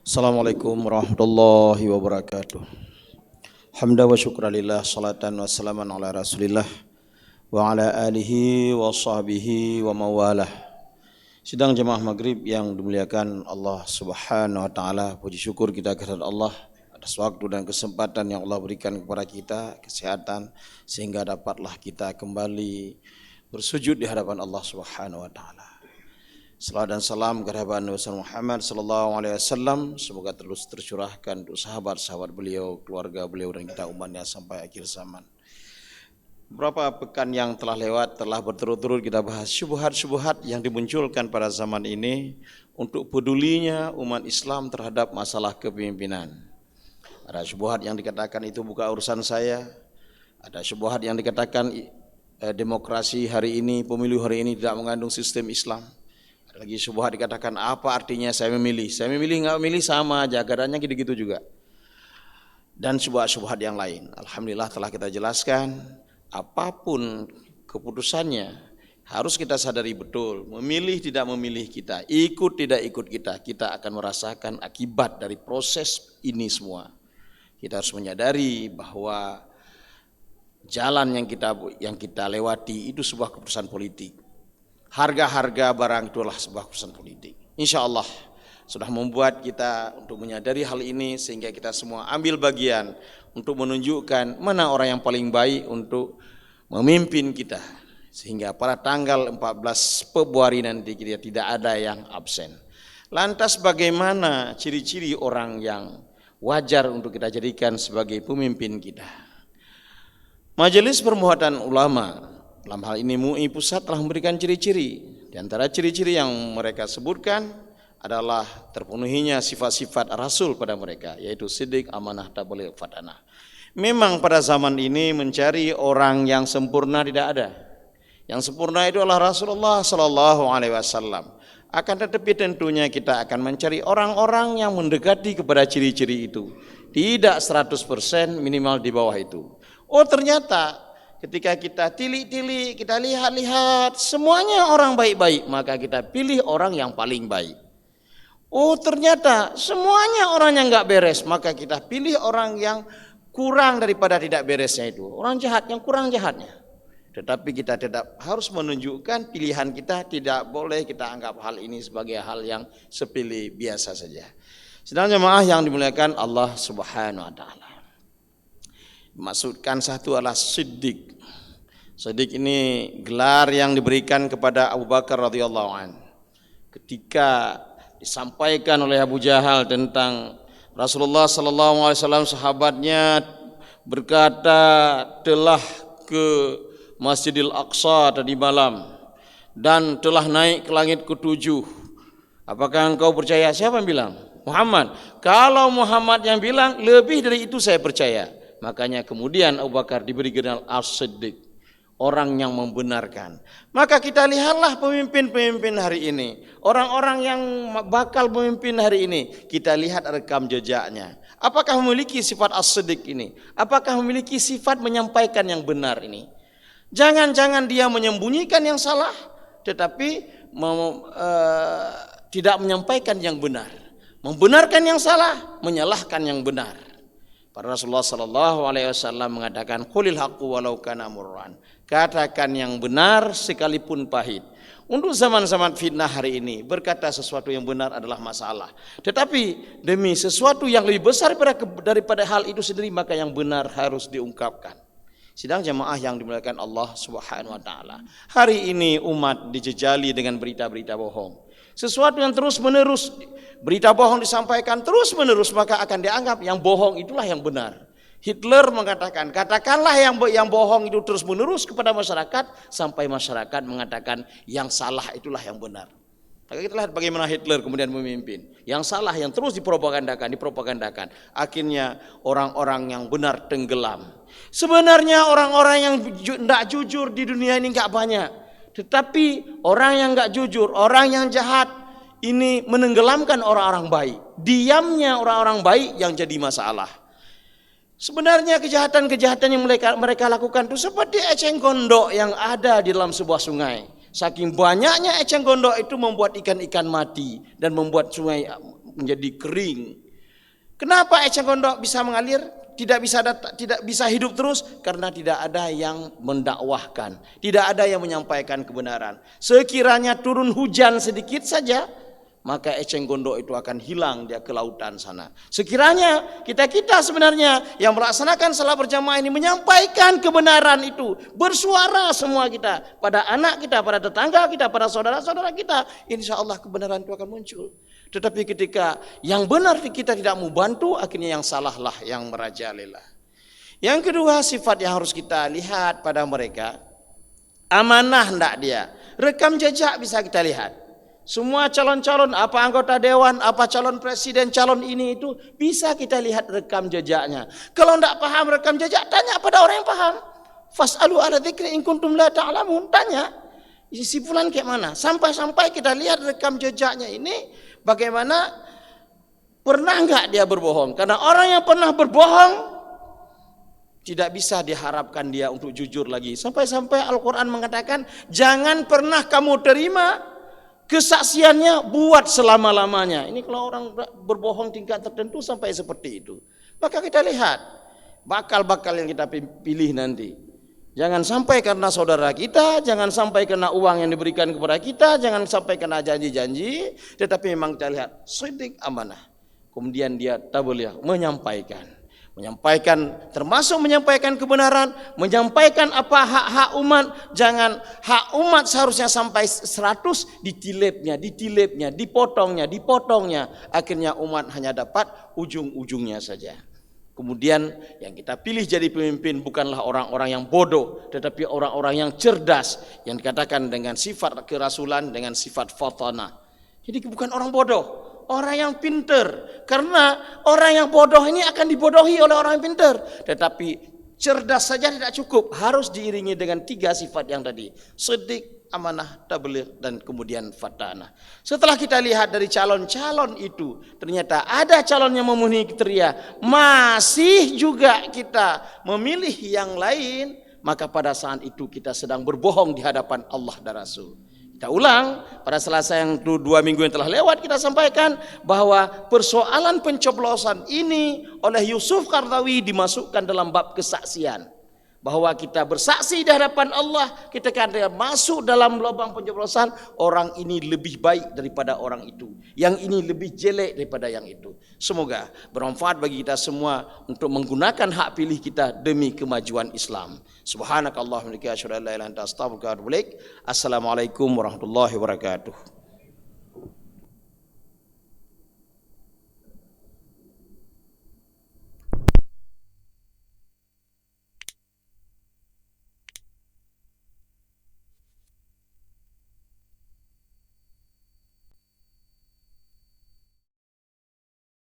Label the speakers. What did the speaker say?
Speaker 1: Assalamualaikum warahmatullahi wabarakatuh. Hamda wa syukralillah, salatan wa salaman ala rasulillah wa ala alihi wa sahbihi wa mawalah. Sidang jemaah maghrib yang dimuliakan Allah subhanahu wa ta'ala, puji syukur kita kepada Allah atas waktu dan kesempatan yang Allah berikan kepada kita, kesehatan, sehingga dapatlah kita kembali bersujud di hadapan Allah subhanahu wa ta'ala. Salam dan salam kehadirat Nabi Muhammad sallallahu alaihi wasallam semoga terus tercurahkan untuk sahabat-sahabat beliau, keluarga beliau dan kita umatnya sampai akhir zaman. Beberapa pekan yang telah lewat telah berturut-turut kita bahas syubhat-syubhat yang dimunculkan pada zaman ini untuk pedulinya umat Islam terhadap masalah kepemimpinan. Ada syubhat yang dikatakan itu bukan urusan saya, ada syubhat yang dikatakan demokrasi hari ini, pemilu hari ini tidak mengandung sistem Islam. Lagi syubhat dikatakan apa artinya saya memilih nggak memilih sama aja, keadaannya gitu-gitu juga. Dan syubhat yang lain. Alhamdulillah telah kita jelaskan, apapun keputusannya harus kita sadari betul, memilih tidak memilih kita, ikut tidak ikut kita akan merasakan akibat dari proses ini semua. Kita harus menyadari bahwa jalan yang kita lewati itu sebuah keputusan politik. Harga-harga barang itulah sebuah keputusan politik. Insya Allah sudah membuat kita untuk menyadari hal ini sehingga kita semua ambil bagian untuk menunjukkan mana orang yang paling baik untuk memimpin kita. Sehingga pada tanggal 14 Februari nanti kita tidak ada yang absen. Lantas bagaimana ciri-ciri orang yang wajar untuk kita jadikan sebagai pemimpin kita? Majelis Permuhadatan Ulama dalam hal ini MUI Pusat telah memberikan ciri-ciri. Di antara ciri-ciri yang mereka sebutkan adalah terpenuhinya sifat-sifat Rasul pada mereka, yaitu sidik, amanah, tabligh, fatanah. Memang pada zaman ini mencari orang yang sempurna tidak ada. Yang sempurna itu adalah Rasulullah sallallahu alaihi wasallam. Akan tetapi tentunya kita akan mencari orang-orang yang mendekati kepada ciri-ciri itu. Tidak 100%, minimal di bawah itu. Oh ternyata ketika kita tilik-tilik, kita lihat-lihat, semuanya orang baik-baik, maka kita pilih orang yang paling baik. Oh ternyata semuanya orang yang gak beres, maka kita pilih orang yang kurang daripada tidak beresnya itu. Orang jahat yang kurang jahatnya. Tetapi kita tetap harus menunjukkan pilihan kita, tidak boleh kita anggap hal ini sebagai hal yang sepele biasa saja. Sedang jemaah yang dimuliakan Allah subhanahu wa ta'ala. Maksudkan satu adalah siddiq. Siddiq ini gelar yang diberikan kepada Abu Bakar radhiyallahu an. Ketika disampaikan oleh Abu Jahal tentang Rasulullah sallallahu alaihi wasallam, sahabatnya berkata telah ke Masjidil Aqsa tadi malam dan telah naik ke langit ke-7. Apakah engkau percaya? Siapa yang bilang? Muhammad. Kalau Muhammad yang bilang, lebih dari itu saya percaya. Makanya kemudian Abu Bakar diberi gelar As-Siddiq, orang yang membenarkan. Maka kita lihatlah pemimpin-pemimpin hari ini, orang-orang yang bakal memimpin hari ini, kita lihat rekam jejaknya. Apakah memiliki sifat As-Siddiq ini? Apakah memiliki sifat menyampaikan yang benar ini? Jangan-jangan dia menyembunyikan yang salah, tetapi tidak menyampaikan yang benar, membenarkan yang salah, menyalahkan yang benar. Para Rasulullah sallallahu alaihi wasallam mengatakan qulil haqqu walau kana murran. Katakan yang benar sekalipun pahit. Untuk zaman-zaman fitnah hari ini, berkata sesuatu yang benar adalah masalah. Tetapi demi sesuatu yang lebih besar daripada hal itu sendiri, maka yang benar harus diungkapkan. Sidang jemaah yang dimuliakan Allah subhanahu wa ta'ala. Hari ini umat dijejali dengan berita-berita bohong. Sesuatu yang terus-menerus, berita bohong disampaikan terus-menerus, maka akan dianggap yang bohong itulah yang benar. Hitler mengatakan, katakanlah yang bohong itu terus-menerus kepada masyarakat, sampai masyarakat mengatakan yang salah itulah yang benar. Maka kita lihat bagaimana Hitler kemudian memimpin. Yang salah yang terus dipropagandakan. Akhirnya orang-orang yang benar tenggelam. Sebenarnya orang-orang yang tidak jujur di dunia ini enggak banyak. Tetapi orang yang enggak jujur, orang yang jahat ini menenggelamkan orang-orang baik. Diamnya orang-orang baik yang jadi masalah. Sebenarnya kejahatan-kejahatan yang mereka lakukan itu seperti eceng gondok yang ada di dalam sebuah sungai. Saking banyaknya eceng gondok itu membuat ikan-ikan mati dan membuat sungai menjadi kering. Kenapa eceng gondok bisa mengalir? Tidak bisa hidup terus karena tidak ada yang mendakwahkan, tidak ada yang menyampaikan kebenaran. Sekiranya turun hujan sedikit saja, maka eceng gondok itu akan hilang dia ke lautan sana. Sekiranya kita sebenarnya yang melaksanakan salat berjamaah ini menyampaikan kebenaran itu, bersuara semua kita pada anak kita, pada tetangga kita, pada saudara-saudara kita, insya Allah kebenaran itu akan muncul. Tetapi ketika yang benar kita tidak mau bantu, akhirnya yang salahlah yang merajalela. Yang kedua, sifat yang harus kita lihat pada mereka, amanah hendak dia. Rekam jejak bisa kita lihat. Semua calon-calon, apa anggota dewan, apa calon presiden, calon ini itu bisa kita lihat rekam jejaknya. Kalau tidak paham rekam jejak, tanya pada orang yang paham. Fas'alu ala dzikri in kuntum la ta'lamun. Tanya, si fulan kayak mana? Sampai-sampai kita lihat rekam jejaknya ini. Bagaimana, pernah enggak dia berbohong? Karena orang yang pernah berbohong tidak bisa diharapkan dia untuk jujur lagi. Sampai-sampai Al-Quran mengatakan, jangan pernah kamu terima kesaksiannya buat selama-lamanya. Ini kalau orang berbohong tingkat tertentu sampai seperti itu. Maka kita lihat bakal-bakal yang kita pilih nanti. Jangan sampai karena saudara kita, jangan sampai karena uang yang diberikan kepada kita, jangan sampai karena janji-janji, tetapi memang kita lihat siddiq amanah. Kemudian dia tabligh, menyampaikan termasuk menyampaikan kebenaran, menyampaikan apa hak-hak umat. Jangan hak umat seharusnya sampai 100 ditilipnya, dipotongnya. Akhirnya umat hanya dapat ujung-ujungnya saja. Kemudian yang kita pilih jadi pemimpin bukanlah orang-orang yang bodoh, tetapi orang-orang yang cerdas, yang dikatakan dengan sifat kerasulan, dengan sifat fatanah. Jadi bukan orang bodoh, orang yang pintar. Karena orang yang bodoh ini akan dibodohi oleh orang yang pintar. Tetapi cerdas saja tidak cukup, harus diiringi dengan 3 sifat yang tadi: siddiq, amanah, tabligh, dan kemudian fatanah. Setelah kita lihat dari calon-calon itu, ternyata ada calon yang memenuhi kriteria, masih juga kita memilih yang lain, maka pada saat itu kita sedang berbohong di hadapan Allah dan Rasul. Kita ulang, pada Selasa yang 2 minggu yang telah lewat kita sampaikan bahwa persoalan pencoblosan ini oleh Yusuf Qaradawi dimasukkan dalam bab kesaksian. Bahwa kita bersaksi di hadapan Allah, kita kadang masuk dalam lubang pencoblosan, orang ini lebih baik daripada orang itu, yang ini lebih jelek daripada yang itu. Semoga bermanfaat bagi kita semua untuk menggunakan hak pilih kita demi kemajuan Islam. Subhanakallahumma wa bihamdika asyhadu an la ilaha illa anta astaghfiruka wa atubu ilaik. Assalamualaikum warahmatullahi wabarakatuh.